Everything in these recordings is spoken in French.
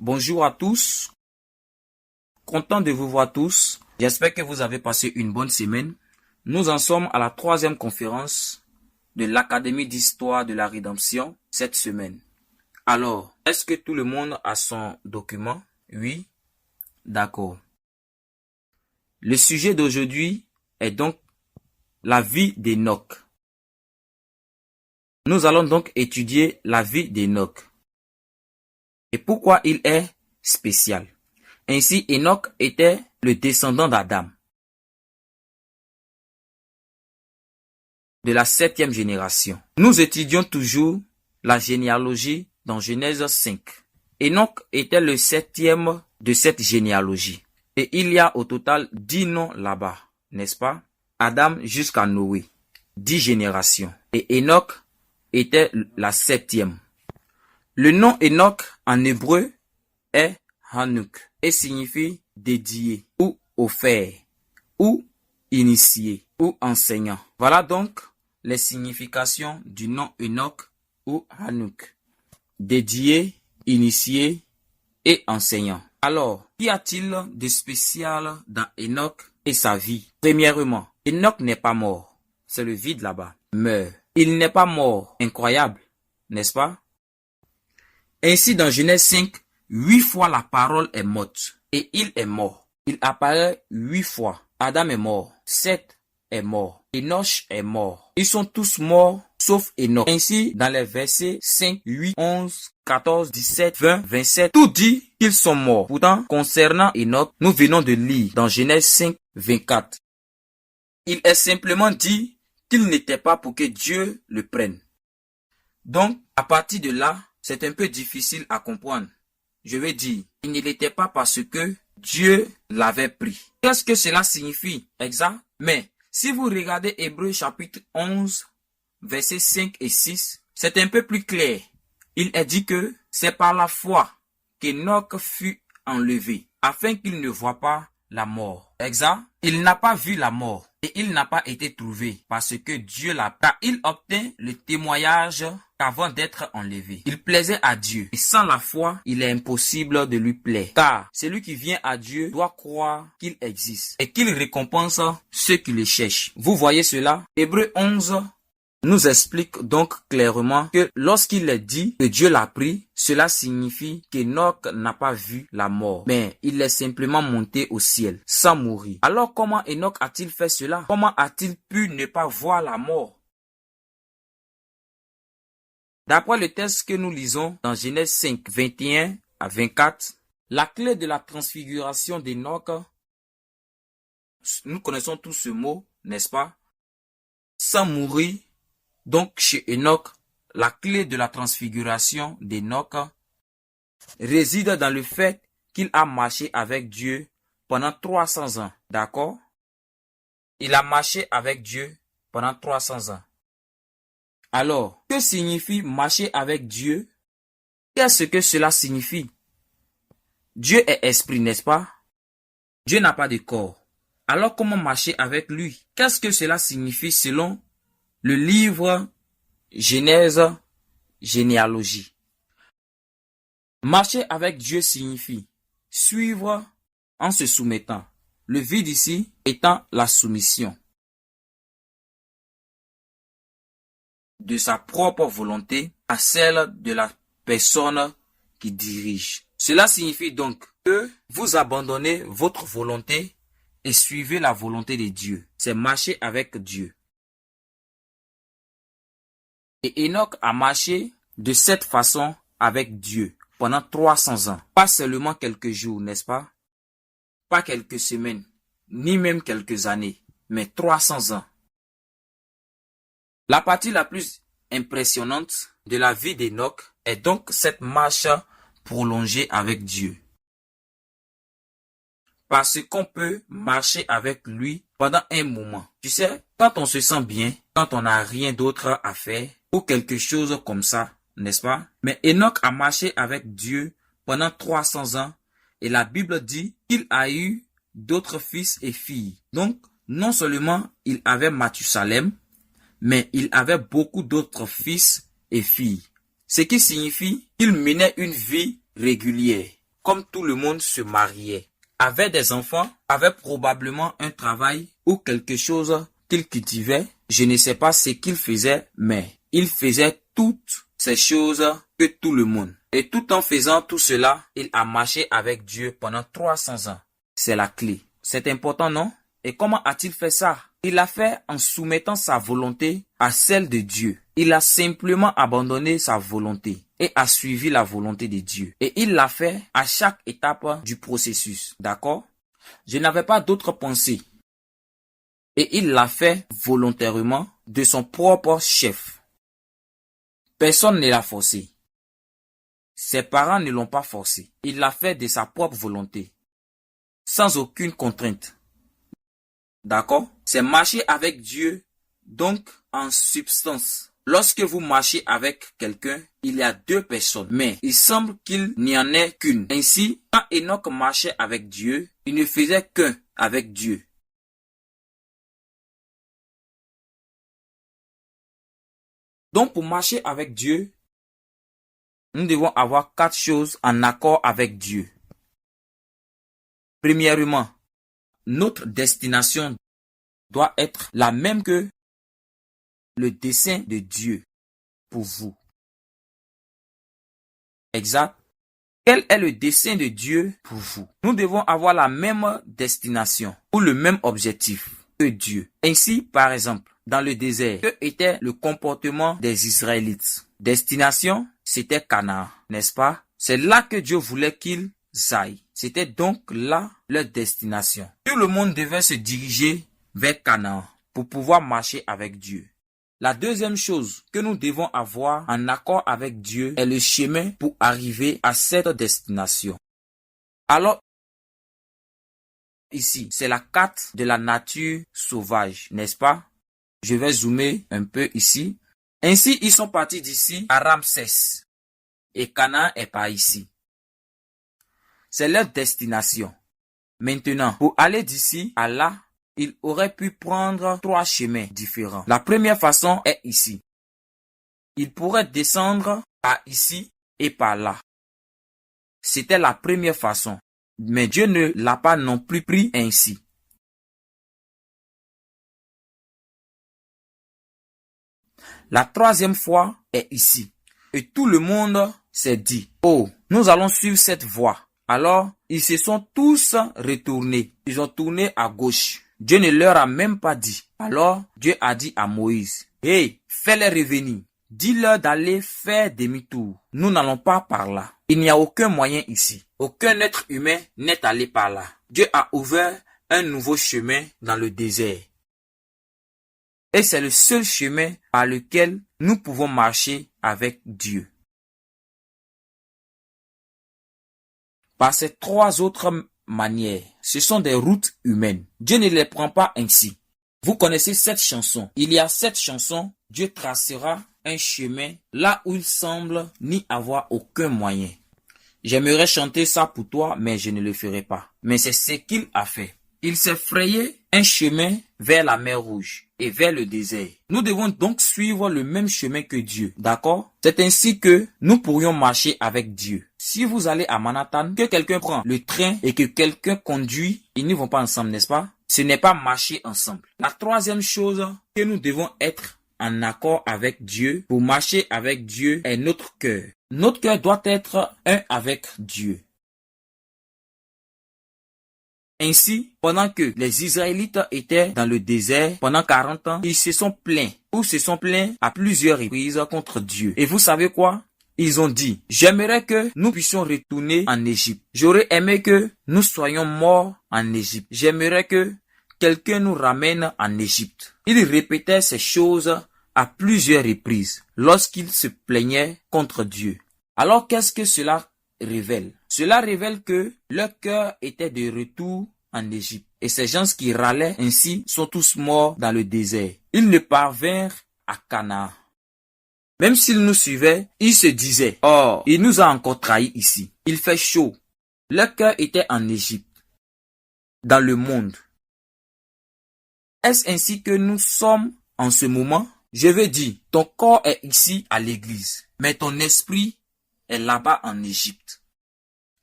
Bonjour à tous, content de vous voir tous. J'espère que vous avez passé une bonne semaine. Nous en sommes à la 3e conférence de l'Académie d'Histoire de la Rédemption cette semaine. Alors, est-ce que tout le monde a son document? Oui? D'accord. Le sujet d'aujourd'hui est donc la vie d'Enoch. Nous allons donc étudier la vie d'Enoch et pourquoi il est spécial. Ainsi, Enoch était le descendant d'Adam, de la 7e génération. Nous étudions toujours la généalogie dans Genèse 5. Enoch était le 7e de cette généalogie. Et il y a au total 10 noms là-bas, n'est-ce pas? Adam jusqu'à Noé, 10 générations. Et Enoch était la 7e. Le nom Enoch en hébreu est Hanouk et signifie dédié ou offert ou initié ou enseignant. Voilà donc les significations du nom Enoch ou Hanouk. Dédié, initié et enseignant. Alors, qu'y a-t-il de spécial dans Enoch et sa vie? Premièrement, Enoch n'est pas mort. C'est le vide là-bas. Meurt. Il n'est pas mort. Incroyable, n'est-ce pas? Ainsi, dans Genèse 5, 8 fois la parole est morte et il est mort. Il apparaît 8 fois. Adam est mort. Seth est mort. Enoch est mort. Ils sont tous morts sauf Enoch. Ainsi, dans les versets 5, 8, 11, 14, 17, 20, 27, tout dit qu'ils sont morts. Pourtant, concernant Enoch, nous venons de lire dans Genèse 5, 24. Il est simplement dit qu'il n'était pas pour que Dieu le prenne. Donc, à partir de là, c'est un peu difficile à comprendre. Je veux dire, il ne l'était pas parce que Dieu l'avait pris. Qu'est-ce que cela signifie? Exact. Mais, si vous regardez Hébreux chapitre 11, versets 5 et 6, c'est un peu plus clair. Il est dit que c'est par la foi qu'Enoch fut enlevé, afin qu'il ne voie pas la mort. Exact. Il n'a pas vu la mort et il n'a pas été trouvé parce que Dieu l'a pris. Il obtint le témoignage qu'avant d'être enlevé, il plaisait à Dieu. Et sans la foi, il est impossible de lui plaire. Car celui qui vient à Dieu doit croire qu'il existe et qu'il récompense ceux qui le cherchent. Vous voyez cela? Hébreux 11 nous explique donc clairement que lorsqu'il est dit que Dieu l'a pris, cela signifie qu'Enoch n'a pas vu la mort, mais il est simplement monté au ciel, sans mourir. Alors comment Enoch a-t-il fait cela? Comment a-t-il pu ne pas voir la mort? D'après le texte que nous lisons dans Genèse 5, 21 à 24, la clé de la transfiguration d'Enoch, nous connaissons tous ce mot, n'est-ce pas? Sans mourir. Donc, chez Enoch, la clé de la transfiguration d'Enoch réside dans le fait qu'il a marché avec Dieu pendant 300 ans. D'accord? Il a marché avec Dieu pendant 300 ans. Alors, que signifie marcher avec Dieu? Qu'est-ce que cela signifie? Dieu est esprit, n'est-ce pas? Dieu n'a pas de corps. Alors, comment marcher avec lui? Qu'est-ce que cela signifie selon le livre Genèse, généalogie? Marcher avec Dieu signifie suivre en se soumettant. Le vide ici étant la soumission de sa propre volonté à celle de la personne qui dirige. Cela signifie donc que vous abandonnez votre volonté et suivez la volonté de Dieu. C'est marcher avec Dieu. Et Enoch a marché de cette façon avec Dieu pendant 300 ans. Pas seulement quelques jours, n'est-ce pas? Pas quelques semaines, ni même quelques années, mais 300 ans. La partie la plus impressionnante de la vie d'Enoch est donc cette marche prolongée avec Dieu. Parce qu'on peut marcher avec lui pendant un moment. Tu sais, quand on se sent bien, quand on n'a rien d'autre à faire, ou quelque chose comme ça, n'est-ce pas? Mais Enoch a marché avec Dieu pendant 300 ans et la Bible dit qu'il a eu d'autres fils et filles. Donc, non seulement il avait Mathusalem, mais il avait beaucoup d'autres fils et filles. Ce qui signifie qu'il menait une vie régulière. comme tout le monde, se mariait, avait des enfants, avait probablement un travail ou quelque chose qu'il cultivait. Je ne sais pas ce qu'il faisait, mais il faisait toutes ces choses que tout le monde. Et tout en faisant tout cela, il a marché avec Dieu pendant 300 ans. C'est la clé. C'est important, non? Et comment a-t-il fait ça? Il l'a fait en soumettant sa volonté à celle de Dieu. Il a simplement abandonné sa volonté et a suivi la volonté de Dieu. Et il l'a fait à chaque étape du processus. D'accord? Je n'avais pas d'autre pensée. Et il l'a fait volontairement de son propre chef. Personne ne l'a forcé. Ses parents ne l'ont pas forcé. Il l'a fait de sa propre volonté. Sans aucune contrainte. D'accord? C'est marcher avec Dieu, donc en substance. Lorsque vous marchez avec quelqu'un, il y a deux personnes, mais il semble qu'il n'y en ait qu'une. Ainsi, quand Enoch marchait avec Dieu, il ne faisait qu'un avec Dieu. Donc pour marcher avec Dieu, nous devons avoir 4 choses en accord avec Dieu. Premièrement, notre destination doit être la même que le dessein de Dieu pour vous. Exact. Quel est le dessein de Dieu pour vous? Nous devons avoir la même destination ou le même objectif que Dieu. Ainsi, par exemple, dans le désert, que était le comportement des Israélites? Destination, c'était Canaan, n'est-ce pas? C'est là que Dieu voulait qu'ils aillent. C'était donc là leur destination. Tout le monde devait se diriger vers Canaan pour pouvoir marcher avec Dieu. La deuxième chose que nous devons avoir en accord avec Dieu est le chemin pour arriver à cette destination. Alors, ici, c'est la carte de la nature sauvage, n'est-ce pas? Je vais zoomer un peu ici. Ainsi, ils sont partis d'ici à Ramsès. Et Canaan est par ici. C'est leur destination. Maintenant, pour aller d'ici à là, il aurait pu prendre 3 chemins différents. La première façon est ici. Il pourrait descendre par ici et par là. C'était la première façon. Mais Dieu ne l'a pas non plus pris ainsi. La troisième fois est ici. Et tout le monde s'est dit, oh, nous allons suivre cette voie. Alors, ils se sont tous retournés. Ils ont tourné à gauche. Dieu ne leur a même pas dit. Alors, Dieu a dit à Moïse, hey, fais-les revenir. Dis-leur d'aller faire demi-tour. Nous n'allons pas par là. Il n'y a aucun moyen ici. Aucun être humain n'est allé par là. Dieu a ouvert un nouveau chemin dans le désert. Et c'est le seul chemin par lequel nous pouvons marcher avec Dieu. Par ces 3 autres manières, ce sont des routes humaines. Dieu ne les prend pas ainsi. Vous connaissez cette chanson. Il y a cette chanson, Dieu tracera un chemin là où il semble n'y avoir aucun moyen. J'aimerais chanter ça pour toi, mais je ne le ferai pas. Mais c'est ce qu'il a fait. Il s'est frayé un chemin vers la mer Rouge et vers le désert. Nous devons donc suivre le même chemin que Dieu, d'accord? C'est ainsi que nous pourrions marcher avec Dieu. Si vous allez à Manhattan, que quelqu'un prend le train et que quelqu'un conduit, ils ne vont pas ensemble, n'est-ce pas? Ce n'est pas marcher ensemble. La troisième chose que nous devons être en accord avec Dieu, pour marcher avec Dieu, est notre cœur. Notre cœur doit être un avec Dieu. Ainsi, pendant que les Israélites étaient dans le désert pendant 40 ans, ils se sont plaints à plusieurs reprises contre Dieu. Et vous savez quoi? Ils ont dit, j'aimerais que nous puissions retourner en Égypte. J'aurais aimé que nous soyons morts en Égypte. J'aimerais que quelqu'un nous ramène en Égypte. Ils répétaient ces choses à plusieurs reprises lorsqu'ils se plaignaient contre Dieu. Alors qu'est-ce que cela révèle? Cela révèle que leur cœur était de retour en Égypte. Et ces gens qui râlaient ainsi sont tous morts dans le désert. Ils ne parvinrent à Canaan. Même s'ils nous suivaient, ils se disaient, oh, il nous a encore trahis ici. Il fait chaud. Leur cœur était en Égypte, dans le monde. Est-ce ainsi que nous sommes en ce moment? Je veux dire, ton corps est ici à l'église, mais ton esprit est là-bas en Égypte.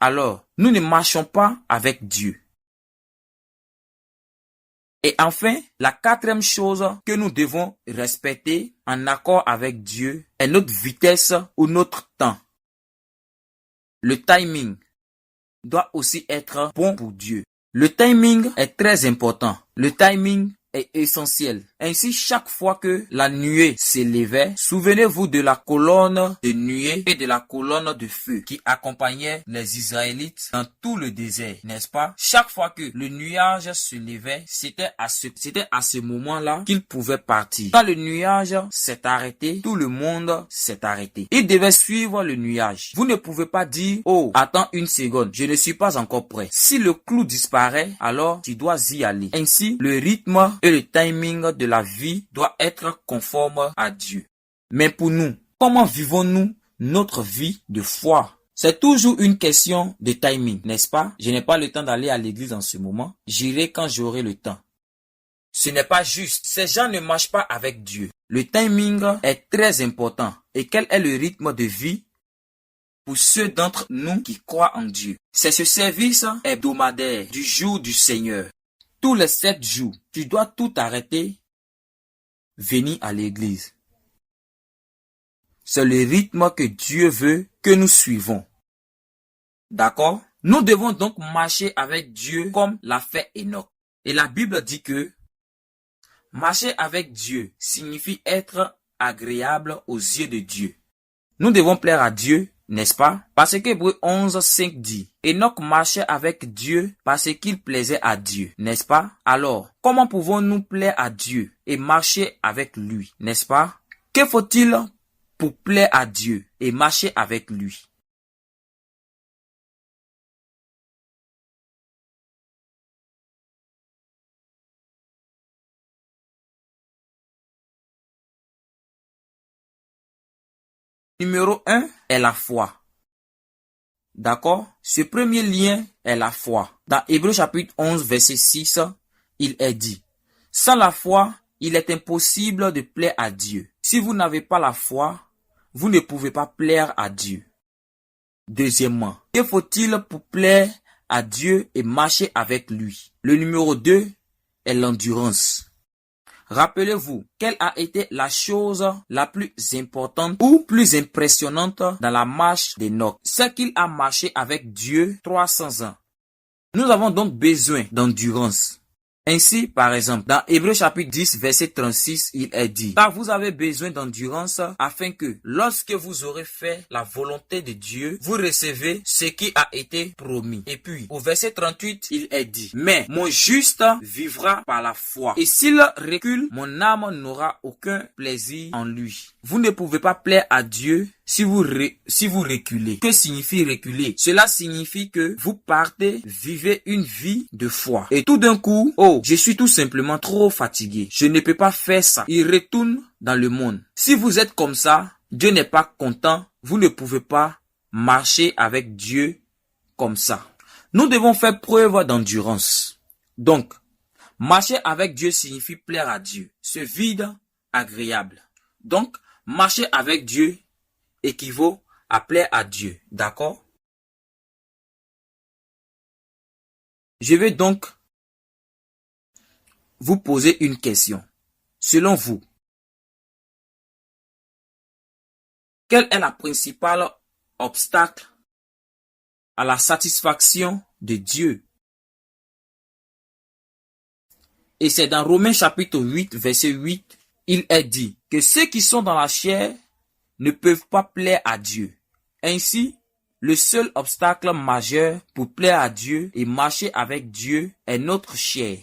alors nous ne marchons pas avec Dieu. Et enfin, la quatrième chose que nous devons respecter en accord avec Dieu est notre vitesse ou notre temps. Le timing doit aussi être bon pour Dieu. Le timing est très important. Le timing est essentiel. Ainsi, chaque fois que la nuée s'élevait, souvenez-vous de la colonne de nuée et de la colonne de feu qui accompagnait les Israélites dans tout le désert, n'est-ce pas? Chaque fois que le nuage se levait, c'était à ce moment-là qu'ils pouvaient partir. Quand le nuage s'est arrêté, tout le monde s'est arrêté. Ils devaient suivre le nuage. Vous ne pouvez pas dire, oh, attends une seconde, je ne suis pas encore prêt. Si le clou disparaît, alors tu dois y aller. Ainsi, le rythme et le timing de la vie doit être conforme à Dieu. Mais pour nous, comment vivons-nous notre vie de foi? C'est toujours une question de timing, n'est-ce pas? Je n'ai pas le temps d'aller à l'église en ce moment. J'irai quand j'aurai le temps. Ce n'est pas juste. Ces gens ne marchent pas avec Dieu. Le timing est très important. Et quel est le rythme de vie pour ceux d'entre nous qui croient en Dieu? C'est ce service hebdomadaire du jour du Seigneur. Tous les 7 jours, tu dois tout arrêter, venir à l'église. C'est le rythme que Dieu veut que nous suivons. D'accord? Nous devons donc marcher avec Dieu comme l'a fait Enoch. Et la Bible dit que marcher avec Dieu signifie être agréable aux yeux de Dieu. Nous devons plaire à Dieu, n'est-ce pas? Parce que Hébreux 11:5 dit, Enoch marchait avec Dieu parce qu'il plaisait à Dieu, n'est-ce pas? Alors, comment pouvons-nous plaire à Dieu et marcher avec lui, n'est-ce pas? Que faut-il pour plaire à Dieu et marcher avec lui? Numéro 1 est la foi. D'accord? Ce premier lien est la foi. Dans Hébreux chapitre 11, verset 6, il est dit, sans la foi, il est impossible de plaire à Dieu. Si vous n'avez pas la foi, vous ne pouvez pas plaire à Dieu. Deuxièmement, que faut-il pour plaire à Dieu et marcher avec lui? Le numéro 2 est l'endurance. Rappelez-vous, quelle a été la chose la plus importante ou plus impressionnante dans la marche d'Enoch? C'est qu'il a marché avec Dieu 300 ans. Nous avons donc besoin d'endurance. Ainsi, par exemple, dans Hébreux chapitre 10, verset 36, il est dit, car vous avez besoin d'endurance afin que, lorsque vous aurez fait la volonté de Dieu, vous recevez ce qui a été promis. Et puis, au verset 38, il est dit, mais mon juste vivra par la foi. Et s'il recule, mon âme n'aura aucun plaisir en lui. Vous ne pouvez pas plaire à Dieu si vous reculez. Que signifie reculer? Cela signifie que vous partez, vivez une vie de foi. Et tout d'un coup, oh, je suis tout simplement trop fatigué. Je ne peux pas faire ça. Il retourne dans le monde. Si vous êtes comme ça, Dieu n'est pas content. Vous ne pouvez pas marcher avec Dieu comme ça. Nous devons faire preuve d'endurance. Donc, marcher avec Dieu signifie plaire à Dieu. Ce vide agréable. Donc, marcher avec Dieu équivaut à plaire à Dieu. D'accord? Je vais donc vous poser une question. Selon vous, quel est le principal obstacle à la satisfaction de Dieu? Et c'est dans Romains chapitre 8, verset 8, il est dit que ceux qui sont dans la chair ne peuvent pas plaire à Dieu. Ainsi, le seul obstacle majeur pour plaire à Dieu et marcher avec Dieu est notre chair.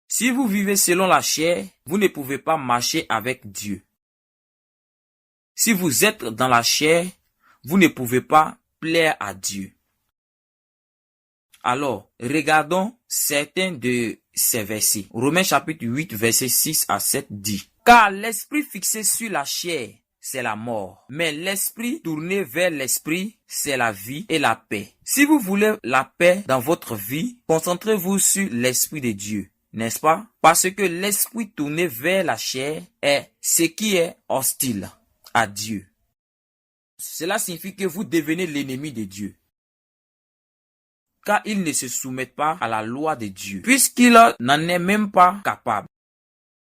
Si vous vivez selon la chair, vous ne pouvez pas marcher avec Dieu. Si vous êtes dans la chair, vous ne pouvez pas plaire à Dieu. Alors, regardons certains de ces versets. Romains chapitre 8, verset 6 à 7 dit, car l'esprit fixé sur la chair, c'est la mort. Mais l'esprit tourné vers l'esprit, c'est la vie et la paix. Si vous voulez la paix dans votre vie, concentrez-vous sur l'esprit de Dieu, n'est-ce pas? Parce que l'esprit tourné vers la chair est ce qui est hostile à Dieu. Cela signifie que vous devenez l'ennemi de Dieu. Car ils ne se soumettent pas à la loi de Dieu, puisqu'il n'en est même pas capable.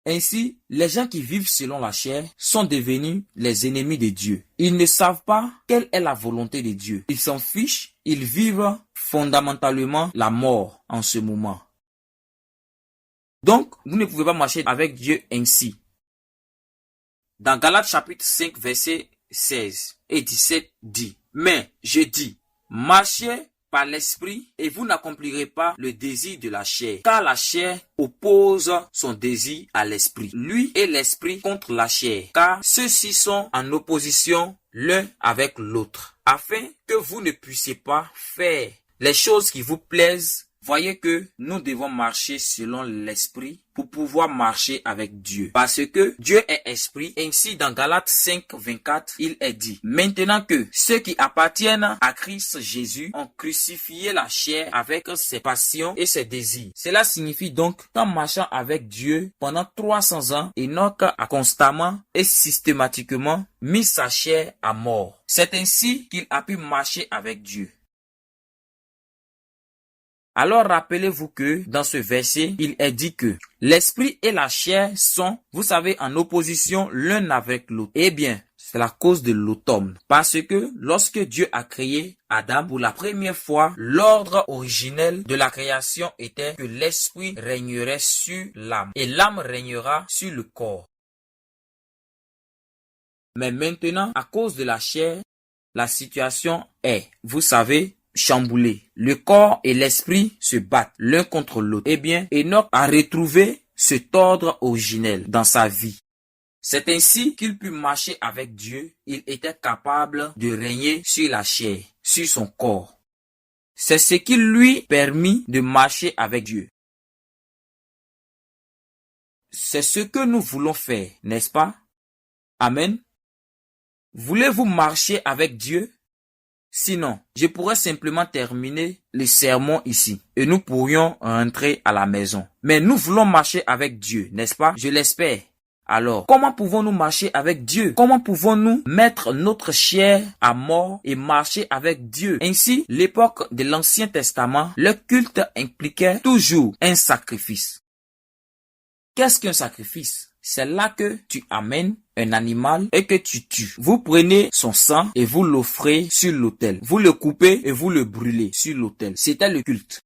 Ainsi, les gens qui vivent selon la chair sont devenus les ennemis de Dieu. Ils ne savent pas quelle est la volonté de Dieu. Ils s'en fichent, ils vivent fondamentalement la mort en ce moment. Donc, vous ne pouvez pas marcher avec Dieu ainsi. Dans Galates chapitre 5, versets 16 et 17 dit, « Mais je dis, marchez par l'esprit et vous n'accomplirez pas le désir de la chair, car la chair oppose son désir à l'esprit. Lui et l'esprit contre la chair, car ceux-ci sont en opposition l'un avec l'autre, afin que vous ne puissiez pas faire les choses qui vous plaisent. » Voyez que nous devons marcher selon l'esprit pour pouvoir marcher avec Dieu. Parce que Dieu est esprit. Ainsi, dans Galates 5, 24, il est dit, « Maintenant que ceux qui appartiennent à Christ Jésus ont crucifié la chair avec ses passions et ses désirs. » Cela signifie donc qu'en marchant avec Dieu pendant 300 ans, Enoch a constamment et systématiquement mis sa chair à mort. C'est ainsi qu'il a pu marcher avec Dieu. Alors rappelez-vous que dans ce verset, il est dit que l'esprit et la chair sont, vous savez, en opposition l'un avec l'autre. Eh bien, c'est la cause de l'automne. Parce que lorsque Dieu a créé Adam pour la première fois, l'ordre originel de la création était que l'esprit régnerait sur l'âme et l'âme régnera sur le corps. Mais maintenant, à cause de la chair, la situation est, vous savez, chamboulé. Le corps et l'esprit se battent l'un contre l'autre. Eh bien, Enoch a retrouvé cet ordre originel dans sa vie. C'est ainsi qu'il put marcher avec Dieu. Il était capable de régner sur la chair, sur son corps. C'est ce qui lui permit de marcher avec Dieu. C'est ce que nous voulons faire, n'est-ce pas? Amen. Voulez-vous marcher avec Dieu? Sinon, je pourrais simplement terminer le sermon ici et nous pourrions rentrer à la maison. Mais nous voulons marcher avec Dieu, n'est-ce pas? Je l'espère. Alors, comment pouvons-nous marcher avec Dieu? Comment pouvons-nous mettre notre chair à mort et marcher avec Dieu? Ainsi, l'époque de l'Ancien Testament, le culte impliquait toujours un sacrifice. Qu'est-ce qu'un sacrifice? C'est là que tu amènes un animal et que tu tues. Vous prenez son sang et vous l'offrez sur l'autel. Vous le coupez et vous le brûlez sur l'autel. C'était le culte.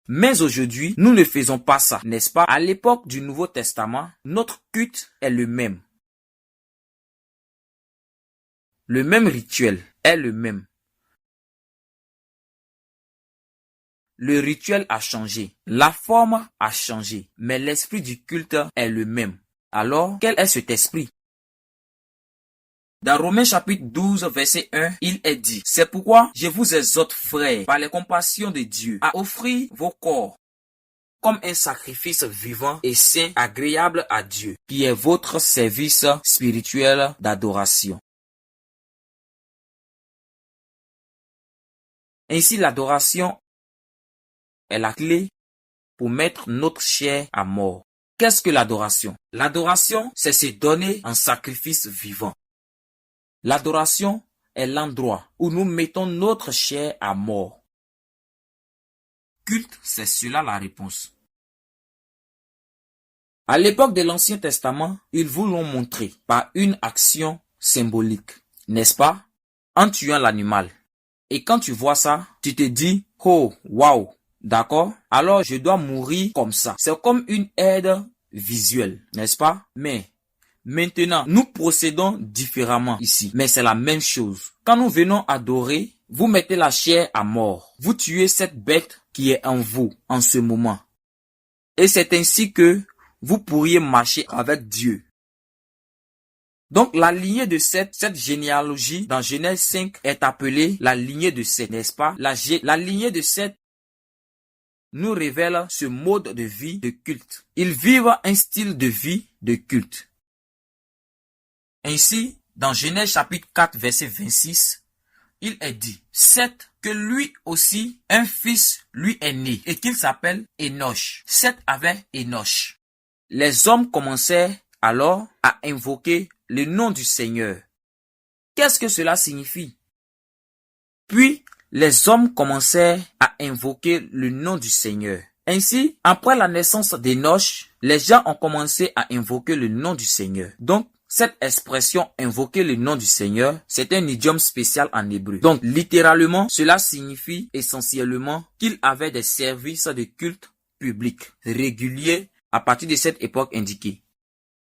Mais aujourd'hui, nous ne faisons pas ça, n'est-ce pas? À l'époque du Nouveau Testament, notre culte est le même. Le même rituel est le même. Le rituel a changé, la forme a changé, mais l'esprit du culte est le même. Alors, quel est cet esprit? Dans Romains chapitre 12, verset 1, il est dit, « C'est pourquoi je vous exhorte, frères, par les compassions de Dieu, à offrir vos corps comme un sacrifice vivant et saint, agréable à Dieu, qui est votre service spirituel d'adoration. » Ainsi, l'adoration est la clé pour mettre notre chair à mort. Qu'est-ce que l'adoration? L'adoration, c'est se donner en sacrifice vivant. L'adoration est l'endroit où nous mettons notre chair à mort. Culte, c'est cela la réponse. À l'époque de l'Ancien Testament, ils vous l'ont montré par une action symbolique, n'est-ce pas? En tuant l'animal. Et quand tu vois ça, tu te dis, oh, waouh! D'accord? Alors, je dois mourir comme ça. C'est comme une aide visuelle, n'est-ce pas? Mais, maintenant, nous procédons différemment ici. Mais c'est la même chose. Quand nous venons adorer, vous mettez la chair à mort. Vous tuez cette bête qui est en vous, en ce moment. Et c'est ainsi que vous pourriez marcher avec Dieu. Donc, la lignée de Seth, cette généalogie dans Genèse 5 est appelée la lignée de Seth, n'est-ce pas? La lignée de Seth nous révèle ce mode de vie de culte. Ils vivent un style de vie de culte. Ainsi, dans Genèse chapitre 4, verset 26, il est dit, Seth, que lui aussi, un fils lui est né, et qu'il s'appelle Enoch. Seth avait Enoch. Les hommes commençaient alors à invoquer le nom du Seigneur. Qu'est-ce que cela signifie? Puis, les hommes commencèrent à invoquer le nom du Seigneur. Ainsi, après la naissance d'Enoch, les gens ont commencé à invoquer le nom du Seigneur. Donc, cette expression « invoquer le nom du Seigneur », c'est un idiome spécial en hébreu. Donc, littéralement, cela signifie essentiellement qu'il avait des services de culte public réguliers à partir de cette époque indiquée.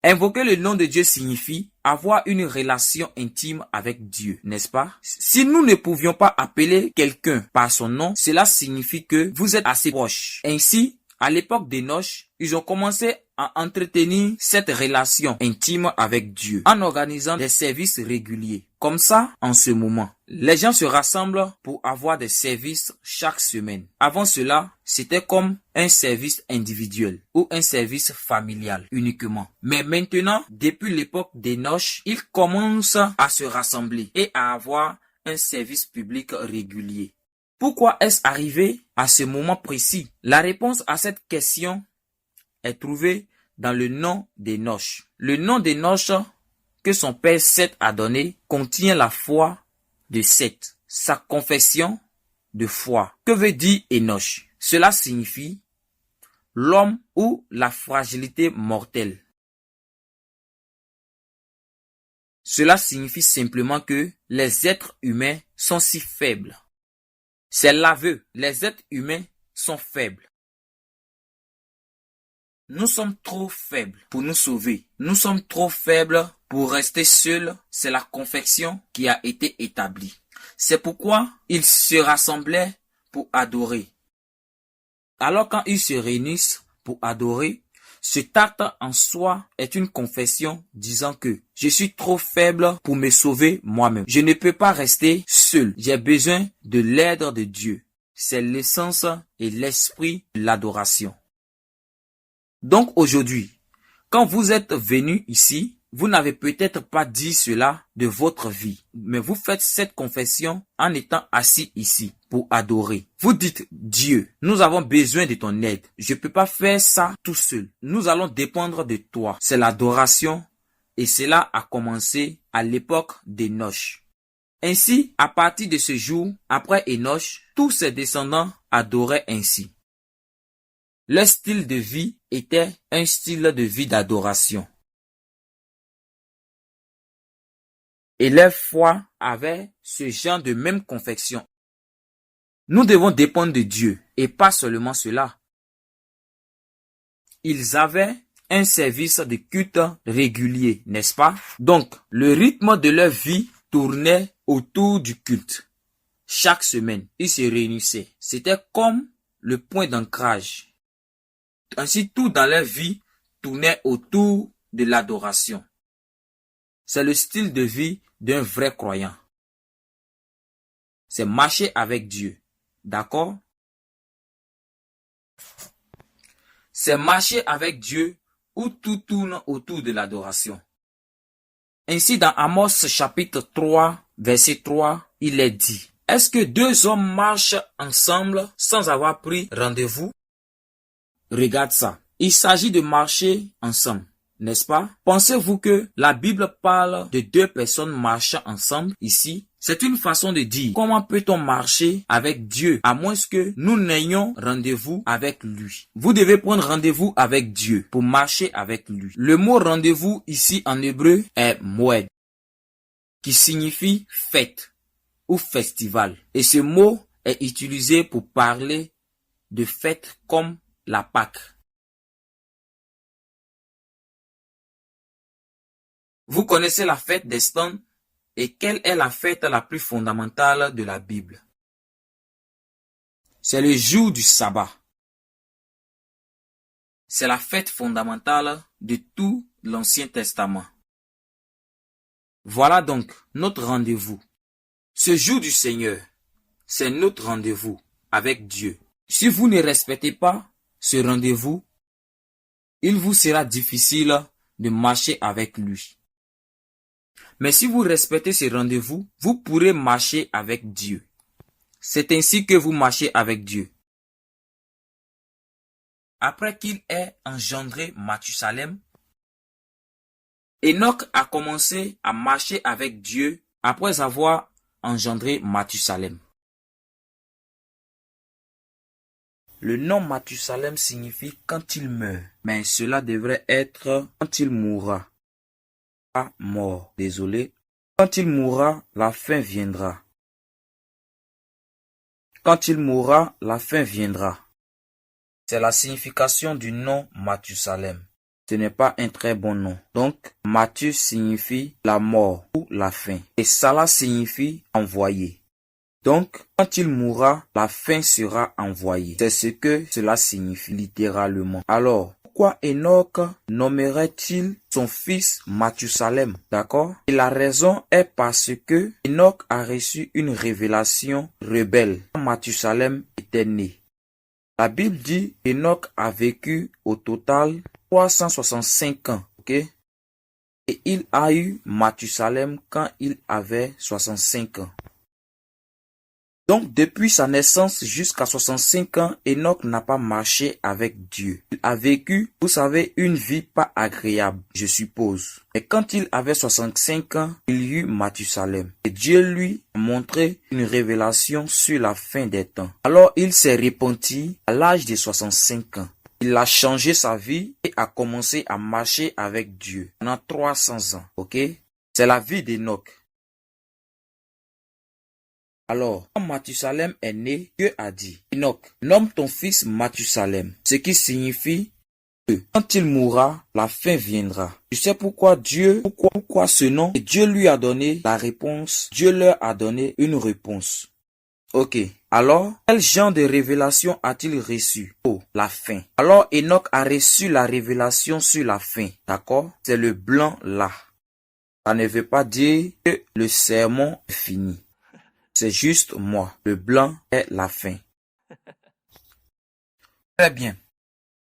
Invoquer le nom de Dieu signifie avoir une relation intime avec Dieu, n'est-ce pas? Si nous ne pouvions pas appeler quelqu'un par son nom, cela signifie que vous êtes assez proche. Ainsi, à l'époque d'Enoch, ils ont commencé à entretenir cette relation intime avec Dieu en organisant des services réguliers. Comme ça, en ce moment, les gens se rassemblent pour avoir des services chaque semaine. Avant cela, c'était comme un service individuel ou un service familial uniquement. Mais maintenant, depuis l'époque d'Enoch, ils commencent à se rassembler et à avoir un service public régulier. Pourquoi est-ce arrivé à ce moment précis? La réponse à cette question est trouvée dans le nom d'Enoch. Le nom d'Enoch que son père Seth a donné contient la foi de Seth, sa confession de foi. Que veut dire Enoch? Cela signifie l'homme ou la fragilité mortelle. Cela signifie simplement que les êtres humains sont si faibles. C'est l'aveu, les êtres humains sont faibles. Nous sommes trop faibles pour nous sauver. Nous sommes trop faibles pour rester seuls. C'est la confession qui a été établie. C'est pourquoi ils se rassemblaient pour adorer. Alors quand ils se réunissent pour adorer, cet acte en soi est une confession disant que je suis trop faible pour me sauver moi-même. Je ne peux pas rester seul. J'ai besoin de l'aide de Dieu. C'est l'essence et l'esprit de l'adoration. Donc aujourd'hui, quand vous êtes venu ici, vous n'avez peut-être pas dit cela de votre vie, mais vous faites cette confession en étant assis ici pour adorer. Vous dites, Dieu, nous avons besoin de ton aide. Je ne peux pas faire ça tout seul. Nous allons dépendre de toi. C'est l'adoration et cela a commencé à l'époque d'Enoch. Ainsi, à partir de ce jour, après Enoch, tous ses descendants adoraient ainsi. Leur style de vie était un style de vie d'adoration. Et leur foi avait ce genre de même confection. Nous devons dépendre de Dieu et pas seulement cela. Ils avaient un service de culte régulier, n'est-ce pas? Donc, le rythme de leur vie tournait autour du culte. Chaque semaine, ils se réunissaient. C'était comme le point d'ancrage. Ainsi, tout dans leur vie tournait autour de l'adoration. C'est le style de vie d'un vrai croyant. C'est marcher avec Dieu. D'accord? C'est marcher avec Dieu où tout tourne autour de l'adoration. Ainsi, dans Amos chapitre 3, verset 3, il est dit, « Est-ce que deux hommes marchent ensemble sans avoir pris rendez-vous? » Regarde ça. Il s'agit de marcher ensemble, n'est-ce pas? Pensez-vous que la Bible parle de deux personnes marchant ensemble ici? C'est une façon de dire comment peut-on marcher avec Dieu à moins que nous n'ayons rendez-vous avec lui. Vous devez prendre rendez-vous avec Dieu pour marcher avec lui. Le mot rendez-vous ici en hébreu est moed, qui signifie fête ou festival. Et ce mot est utilisé pour parler de fêtes comme la Pâque. Vous connaissez la fête des stands et quelle est la fête la plus fondamentale de la Bible? C'est le jour du sabbat. C'est la fête fondamentale de tout l'Ancien Testament. Voilà donc notre rendez-vous. Ce jour du Seigneur, c'est notre rendez-vous avec Dieu. Si vous ne respectez pas ce rendez-vous, il vous sera difficile de marcher avec lui. Mais si vous respectez ce rendez-vous, vous pourrez marcher avec Dieu. C'est ainsi que vous marchez avec Dieu. Après qu'il ait engendré Mathusalem, Enoch a commencé à marcher avec Dieu après avoir engendré Mathusalem. Le nom Mathusalem signifie quand il meurt, mais cela devrait être quand il mourra. Pas mort, désolé. Quand il mourra, la fin viendra. Quand il mourra, la fin viendra. C'est la signification du nom Mathusalem. Ce n'est pas un très bon nom. Donc, Matthieu signifie la mort ou la fin. Et Salah signifie envoyé. Donc, quand il mourra, la fin sera envoyée. C'est ce que cela signifie littéralement. Alors, pourquoi Enoch nommerait-il son fils Mathusalem? D'accord? Et la raison est parce que Enoch a reçu une révélation rebelle quand Mathusalem était né. La Bible dit Enoch a vécu au total 365 ans, ok? Et il a eu Mathusalem quand il avait 65 ans. Donc, depuis sa naissance jusqu'à 65 ans, Enoch n'a pas marché avec Dieu. Il a vécu, vous savez, une vie pas agréable, je suppose. Et quand il avait 65 ans, il eut Mathusalem. Et Dieu lui a montré une révélation sur la fin des temps. Alors, il s'est repenti à l'âge de 65 ans. Il a changé sa vie et a commencé à marcher avec Dieu pendant 300 ans, ok? C'est la vie d'Enoch. Alors, quand Mathusalem est né, Dieu a dit, Enoch, nomme ton fils Mathusalem, ce qui signifie que quand il mourra, la fin viendra. Tu sais pourquoi pourquoi ce nom? Et Dieu lui a donné la réponse, Dieu leur a donné une réponse. Ok, alors, quel genre de révélation a-t-il reçu? Oh, la fin. Alors, Enoch a reçu la révélation sur la fin, d'accord? C'est le blanc là. Ça ne veut pas dire que le sermon est fini. C'est juste moi. Le blanc est la fin. Très bien.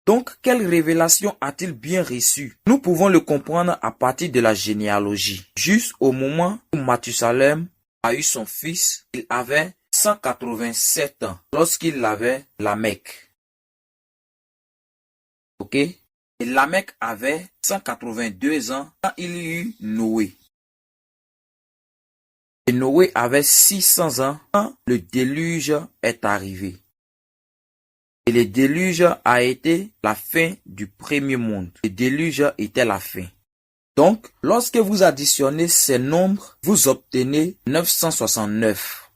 Donc, quelle révélation a-t-il bien reçue? Nous pouvons le comprendre à partir de la généalogie. Juste au moment où Mathusalem a eu son fils, il avait 187 ans lorsqu'il avait Lamech. Ok? Et Lamech avait 182 ans quand il eut Noé. Et Noé avait 600 ans quand le déluge est arrivé. Et le déluge a été la fin du premier monde. Le déluge était la fin. Donc, lorsque vous additionnez ces nombres, vous obtenez 969.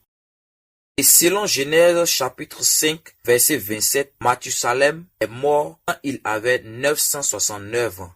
Et selon Genèse chapitre 5, verset 27, Mathusalem est mort quand il avait 969 ans.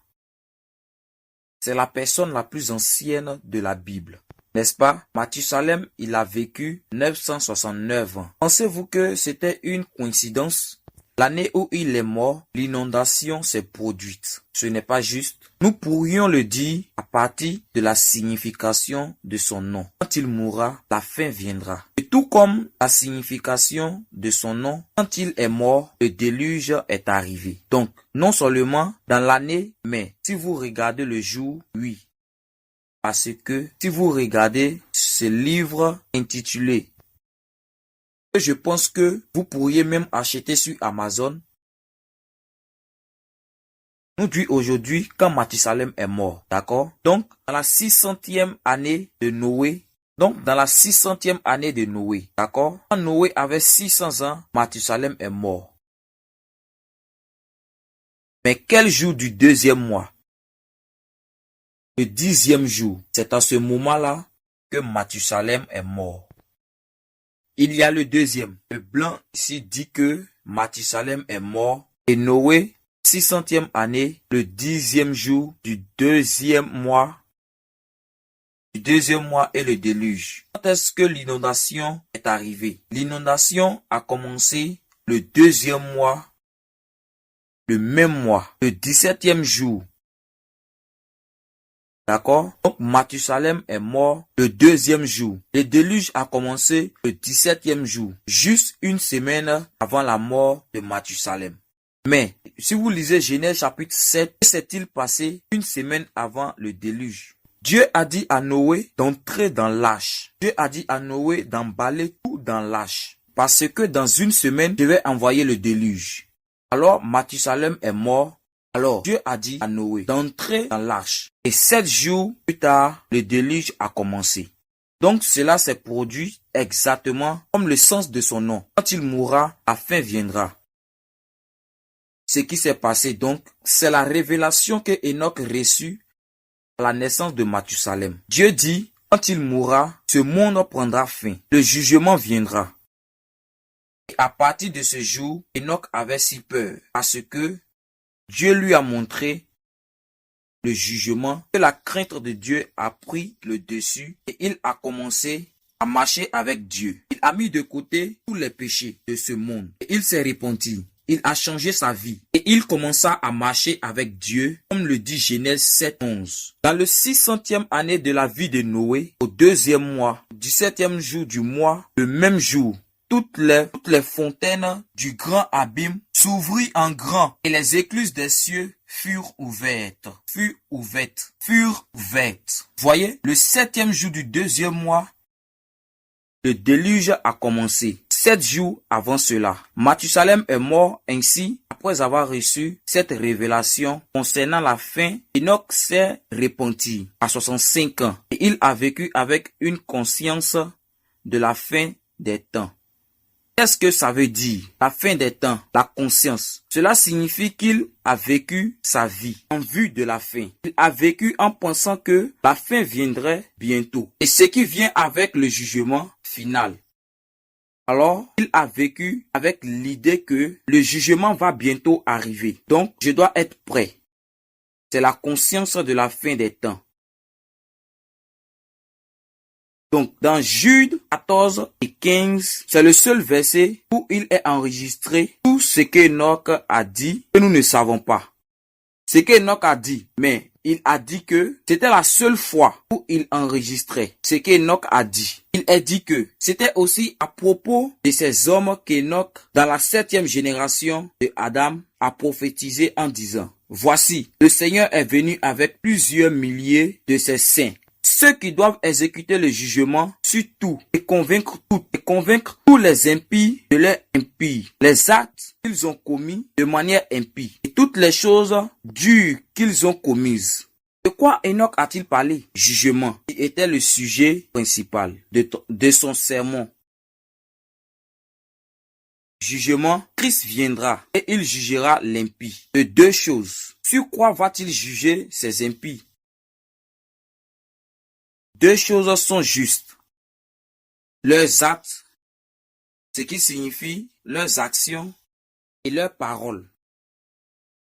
C'est la personne la plus ancienne de la Bible. N'est-ce pas? Mathusalem, il a vécu 969 ans. Pensez-vous que c'était une coïncidence? L'année où il est mort, l'inondation s'est produite. Ce n'est pas juste. Nous pourrions le dire à partir de la signification de son nom. Quand il mourra, la fin viendra. Et tout comme la signification de son nom, quand il est mort, le déluge est arrivé. Donc, non seulement dans l'année, mais si vous regardez le jour, oui. Parce que si vous regardez ce livre intitulé, je pense que vous pourriez même acheter sur Amazon, nous dit aujourd'hui quand Mathusalem est mort, d'accord? Donc, dans la 600e année de Noé, d'accord? Quand Noé avait 600 ans, Mathusalem est mort. Mais quel jour du deuxième mois? Le 10e jour. C'est à ce moment-là que Mathusalem est mort. Il y a le deuxième. Le blanc ici dit que Mathusalem est mort et Noé, 600e année, le 10e jour du deuxième mois est le déluge. Quand est-ce que l'inondation est arrivée? L'inondation a commencé le deuxième mois, le même mois, le 17e jour. D'accord? Donc, Mathusalem est mort le deuxième jour. Le déluge a commencé le 17e jour, juste une semaine avant la mort de Mathusalem. Mais, si vous lisez Genèse chapitre 7, que s'est-il passé une semaine avant le déluge? Dieu a dit à Noé d'entrer dans l'arche. Dieu a dit à Noé d'emballer tout dans l'arche. Parce que dans une semaine, je vais envoyer le déluge. Alors, Mathusalem est mort. Alors, Dieu a dit à Noé d'entrer dans l'arche. Et 7 jours plus tard, le déluge a commencé. Donc cela s'est produit exactement comme le sens de son nom. Quand il mourra, la fin viendra. Ce qui s'est passé donc, c'est la révélation que Enoch reçut à la naissance de Mathusalem. Dieu dit, quand il mourra, ce monde prendra fin. Le jugement viendra. Et à partir de ce jour, Enoch avait si peur parce que Dieu lui a montré le jugement, que la crainte de Dieu a pris le dessus et il a commencé à marcher avec Dieu. Il a mis de côté tous les péchés de ce monde et il s'est repenti. Il a changé sa vie et il commença à marcher avec Dieu, comme le dit Genèse 7:11. Dans le 600e année de la vie de Noé, au 2e mois, du 7e jour du mois, le même jour, toutes les fontaines du grand abîme s'ouvrirent en grand et les écluses des cieux furent ouvertes. Voyez, le 7e jour du 2e mois, le déluge a commencé. 7 jours avant cela, Mathusalem est mort. Ainsi, après avoir reçu cette révélation concernant la fin, Enoch s'est repenti à 65 ans et il a vécu avec une conscience de la fin des temps. Qu'est-ce que ça veut dire? La fin des temps, la conscience. Cela signifie qu'il a vécu sa vie en vue de la fin. Il a vécu en pensant que la fin viendrait bientôt. Et ce qui vient avec le jugement final. Alors, il a vécu avec l'idée que le jugement va bientôt arriver. Donc, je dois être prêt. C'est la conscience de la fin des temps. Donc, dans Jude 14 et 15, c'est le seul verset où il est enregistré tout ce qu'Enoch a dit que nous ne savons pas. Ce qu'Enoch a dit, mais il a dit que c'était la seule fois où il enregistrait ce qu'Enoch a dit. Il a dit que c'était aussi à propos de ces hommes qu'Enoch, dans la 7e génération de Adam, a prophétisé en disant: voici, le Seigneur est venu avec plusieurs milliers de ses saints, ceux qui doivent exécuter le jugement sur tout et convaincre tous les impies de leur impie, les actes qu'ils ont commis de manière impie et toutes les choses dures qu'ils ont commises. De quoi Enoch a-t-il parlé? Jugement, qui était le sujet principal de son sermon. Jugement, Christ viendra et il jugera l'impie. De 2 choses. Sur quoi va-t-il juger ces impies? 2 choses sont justes. Leurs actes, ce qui signifie leurs actions et leurs paroles.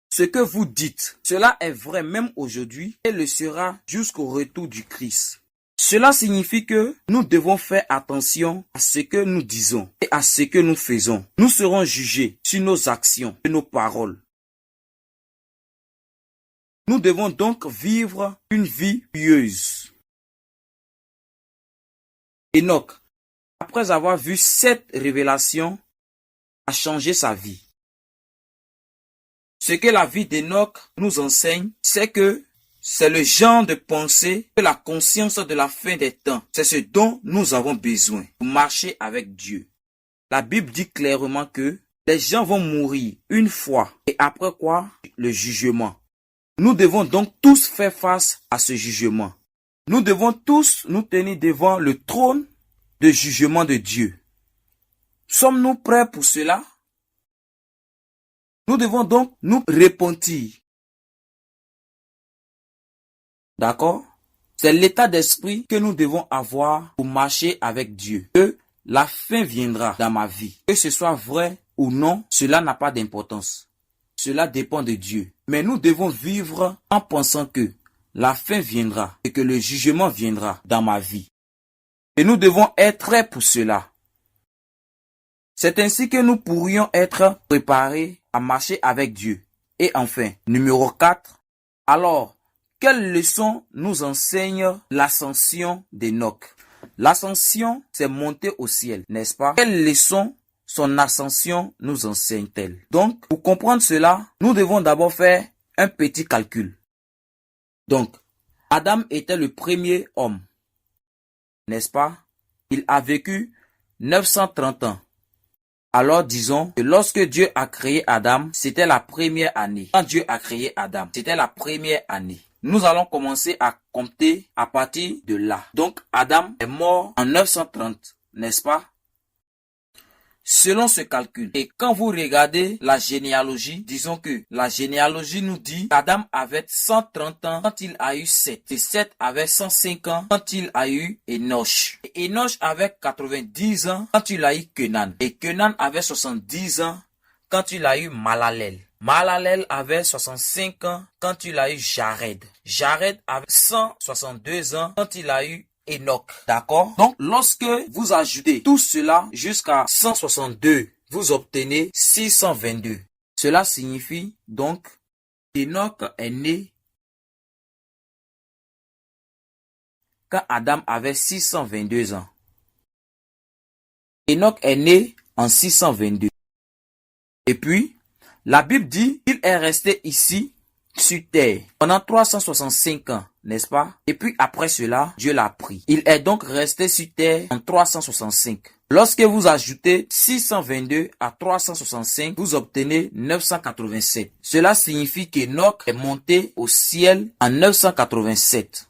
Ce que vous dites, cela est vrai même aujourd'hui et le sera jusqu'au retour du Christ. Cela signifie que nous devons faire attention à ce que nous disons et à ce que nous faisons. Nous serons jugés sur nos actions et nos paroles. Nous devons donc vivre une vie pieuse. Enoch, après avoir vu cette révélation, a changé sa vie. Ce que la vie d'Enoch nous enseigne, c'est que c'est le genre de pensée que la conscience de la fin des temps. C'est ce dont nous avons besoin pour marcher avec Dieu. La Bible dit clairement que les gens vont mourir une fois et après quoi, le jugement. Nous devons donc tous faire face à ce jugement. Nous devons tous nous tenir devant le trône de jugement de Dieu. Sommes-nous prêts pour cela? Nous devons donc nous repentir. D'accord? C'est l'état d'esprit que nous devons avoir pour marcher avec Dieu. Que la fin viendra dans ma vie. Que ce soit vrai ou non, cela n'a pas d'importance. Cela dépend de Dieu. Mais nous devons vivre en pensant que la fin viendra et que le jugement viendra dans ma vie. Et nous devons être prêts pour cela. C'est ainsi que nous pourrions être préparés à marcher avec Dieu. Et enfin, numéro 4. Alors, quelle leçon nous enseigne l'ascension d'Enoch? L'ascension, c'est monter au ciel, n'est-ce pas? Quelle leçon son ascension nous enseigne-t-elle? Donc, pour comprendre cela, nous devons d'abord faire un petit calcul. Donc, Adam était le premier homme, n'est-ce pas? Il a vécu 930 ans. Alors disons que lorsque Dieu a créé Adam, c'était la première année. Quand Dieu a créé Adam, c'était la première année. nous allons commencer à compter à partir de là. Donc, Adam est mort en 930, n'est-ce pas? Selon ce calcul, et quand vous regardez la généalogie, disons que la généalogie nous dit qu'Adam avait 130 ans quand il a eu Seth, et Seth avait 105 ans quand il a eu Enoch. Et Enoch avait 90 ans quand il a eu Kenan, et Kenan avait 70 ans quand il a eu Malalel. Malalel avait 65 ans quand il a eu Jared. Jared avait 162 ans quand il a eu Enoch. D'accord? Donc, lorsque vous ajoutez tout cela jusqu'à 162, vous obtenez 622. Cela signifie donc Enoch est né quand Adam avait 622 ans. Enoch est né en 622. Et puis, la Bible dit qu'il est resté ici sur terre pendant 365 ans, n'est-ce pas? Et puis après cela, Dieu l'a pris. Il est donc resté sur terre en 365. Lorsque vous ajoutez 622 à 365, vous obtenez 987. Cela signifie qu'Enoch est monté au ciel en 987.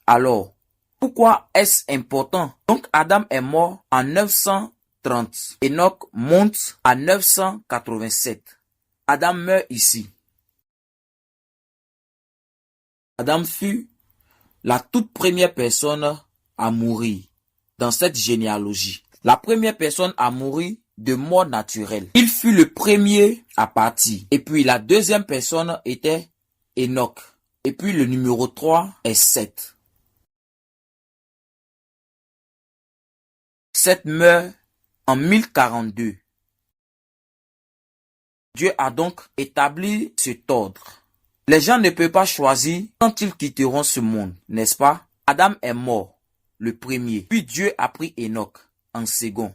Alors, pourquoi est-ce important? Donc Adam est mort en 930. Enoch monte à 987. Adam meurt ici. Adam fut la toute première personne à mourir dans cette généalogie. La première personne à mourir de mort naturelle. Il fut le premier à partir. Et puis la deuxième personne était Enoch. Et puis le numéro 3 est Seth. Seth meurt en 1042. Dieu a donc établi cet ordre. Les gens ne peuvent pas choisir quand ils quitteront ce monde, n'est-ce pas? Adam est mort, le premier. Puis Dieu a pris Enoch en second.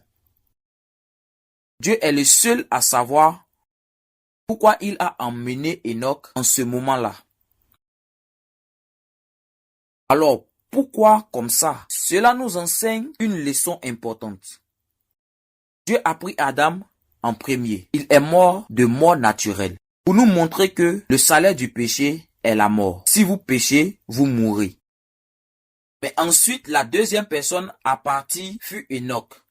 Dieu est le seul à savoir pourquoi il a emmené Enoch en ce moment-là. Alors, pourquoi comme ça? Cela nous enseigne une leçon importante. Dieu a pris Adam en premier. Il est mort de mort naturelle. Pour nous montrer que le salaire du péché est la mort. Si vous péchez, vous mourrez. Mais ensuite, la deuxième personne à partir fut Enoch.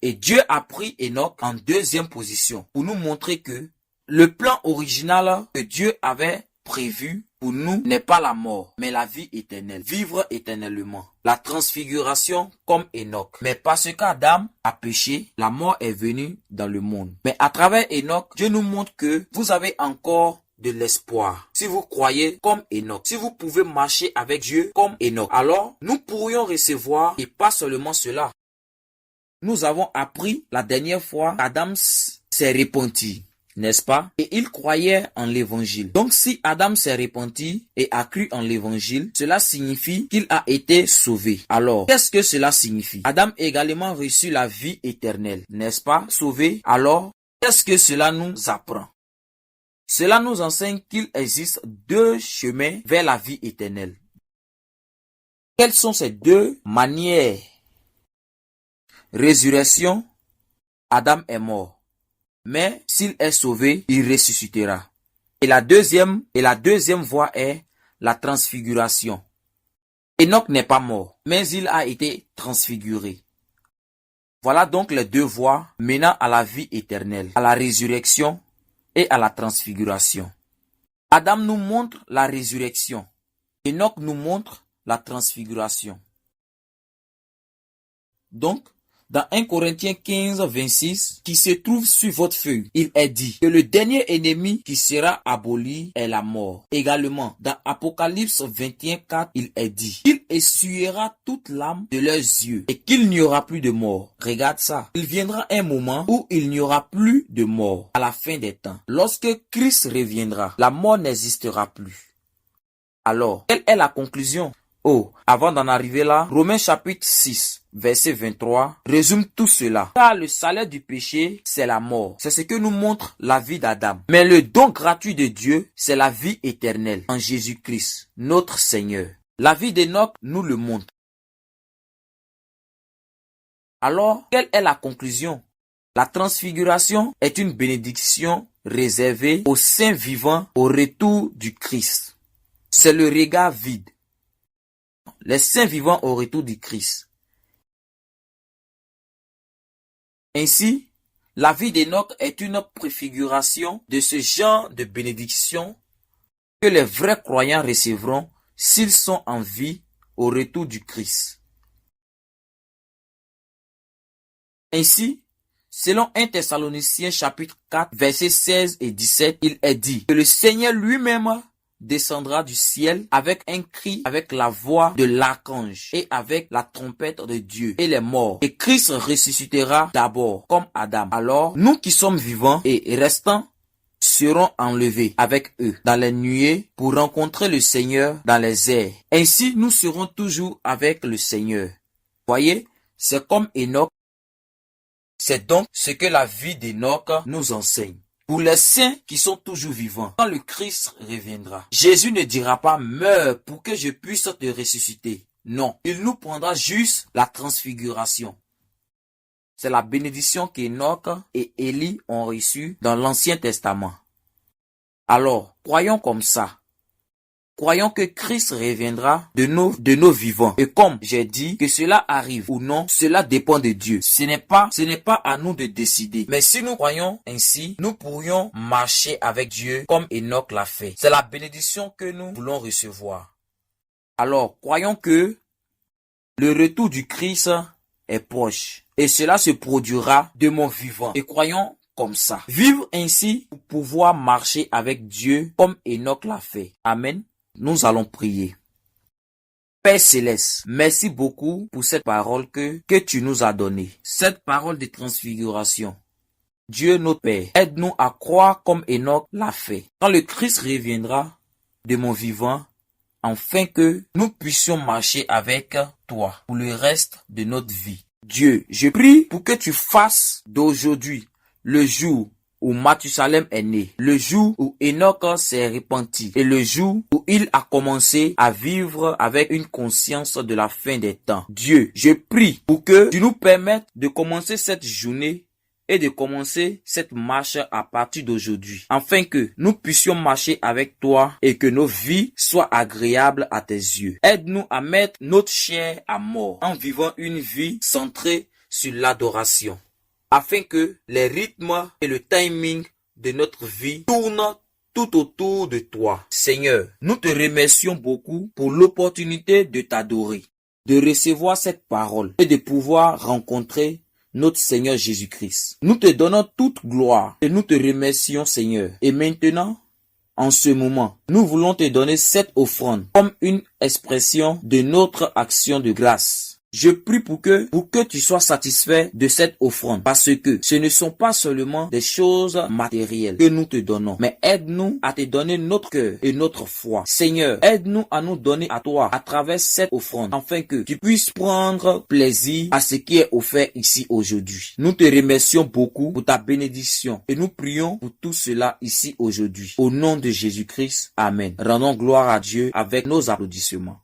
Et Dieu a pris Enoch en deuxième position. Pour nous montrer que le plan original que Dieu avait prévu pour nous n'est pas la mort, mais la vie éternelle. Vivre éternellement. La transfiguration comme Enoch. Mais parce qu'Adam a péché, la mort est venue dans le monde. Mais à travers Enoch, Dieu nous montre que vous avez encore de l'espoir. Si vous croyez comme Enoch, si vous pouvez marcher avec Dieu comme Enoch, alors nous pourrions recevoir, et pas seulement cela. Nous avons appris la dernière fois qu'Adam s'est repenti, n'est-ce pas? Et il croyait en l'évangile. Donc si Adam s'est repenti et a cru en l'évangile, cela signifie qu'il a été sauvé. Alors, qu'est-ce que cela signifie? Adam a également reçu la vie éternelle, n'est-ce pas? Sauvé. Alors, qu'est-ce que cela nous apprend? Cela nous enseigne qu'il existe deux chemins vers la vie éternelle. Quelles sont ces deux manières? Résurrection, Adam est mort. Mais s'il est sauvé, il ressuscitera. Et la deuxième voie est la transfiguration. Enoch n'est pas mort, mais il a été transfiguré. Voilà donc les deux voies menant à la vie éternelle, à la résurrection et à la transfiguration. Adam nous montre la résurrection. Enoch nous montre la transfiguration. Donc, dans 1 Corinthiens 15, 26, qui se trouve sur votre feuille, il est dit que le dernier ennemi qui sera aboli est la mort. Également, dans Apocalypse 21, 4, il est dit qu'il essuiera toute l'âme de leurs yeux et qu'il n'y aura plus de mort. Regarde ça. Il viendra un moment où il n'y aura plus de mort à la fin des temps. Lorsque Christ reviendra, la mort n'existera plus. Alors, quelle est la conclusion? Oh, avant d'en arriver là, Romains chapitre 6, verset 23, résume tout cela. Car le salaire du péché, c'est la mort. C'est ce que nous montre la vie d'Adam. Mais le don gratuit de Dieu, c'est la vie éternelle en Jésus-Christ, notre Seigneur. La vie d'Enoch nous le montre. Alors, quelle est la conclusion? La transfiguration est une bénédiction réservée aux saints vivants au retour du Christ. C'est le regard vide. Les saints vivants au retour du Christ. Ainsi, la vie d'Enoch est une préfiguration de ce genre de bénédiction que les vrais croyants recevront s'ils sont en vie au retour du Christ. Ainsi, selon 1 Thessaloniciens chapitre 4, versets 16 et 17, il est dit que le Seigneur lui-même descendra du ciel avec un cri, avec la voix de l'archange et avec la trompette de Dieu et les morts. Et Christ ressuscitera d'abord comme Adam. Alors, nous qui sommes vivants et restants seront enlevés avec eux dans les nuées pour rencontrer le Seigneur dans les airs. Ainsi, nous serons toujours avec le Seigneur. Voyez, c'est comme Enoch. C'est donc ce que la vie d'Enoch nous enseigne. Pour les saints qui sont toujours vivants, quand le Christ reviendra, Jésus ne dira pas « Meurs pour que je puisse te ressusciter ». Non, il nous prendra juste la transfiguration. C'est la bénédiction qu'Enoch et Élie ont reçue dans l'Ancien Testament. Alors, croyons comme ça. Croyons que Christ reviendra de nos vivants. Et comme j'ai dit, que cela arrive ou non, cela dépend de Dieu. Ce n'est pas à nous de décider. Mais si nous croyons ainsi, nous pourrions marcher avec Dieu comme Enoch l'a fait. C'est la bénédiction que nous voulons recevoir. Alors, croyons que le retour du Christ est proche. Et cela se produira de mon vivant. Et croyons comme ça. Vivre ainsi pour pouvoir marcher avec Dieu comme Enoch l'a fait. Amen. Nous allons prier. Père Céleste, merci beaucoup pour cette parole que tu nous as donnée. Cette parole de transfiguration. Dieu notre Père, aide-nous à croire comme Enoch l'a fait. Quand le Christ reviendra de mon vivant, afin que nous puissions marcher avec toi pour le reste de notre vie. Dieu, je prie pour que tu fasses d'aujourd'hui le jour où Mathusalem est né, le jour où Enoch s'est repenti et le jour où il a commencé à vivre avec une conscience de la fin des temps. Dieu, je prie pour que tu nous permettes de commencer cette journée et de commencer cette marche à partir d'aujourd'hui, afin que nous puissions marcher avec toi et que nos vies soient agréables à tes yeux. Aide-nous à mettre notre chair à mort en vivant une vie centrée sur l'adoration, afin que les rythmes et le timing de notre vie tournent tout autour de toi. Seigneur, nous te remercions beaucoup pour l'opportunité de t'adorer, de recevoir cette parole et de pouvoir rencontrer notre Seigneur Jésus-Christ. Nous te donnons toute gloire et nous te remercions, Seigneur. Et maintenant, en ce moment, nous voulons te donner cette offrande comme une expression de notre action de grâce. Je prie pour que tu sois satisfait de cette offrande, parce que ce ne sont pas seulement des choses matérielles que nous te donnons, mais aide-nous à te donner notre cœur et notre foi. Seigneur, aide-nous à nous donner à toi à travers cette offrande, afin que tu puisses prendre plaisir à ce qui est offert ici aujourd'hui. Nous te remercions beaucoup pour ta bénédiction et nous prions pour tout cela ici aujourd'hui. Au nom de Jésus-Christ, Amen. Rendons gloire à Dieu avec nos applaudissements.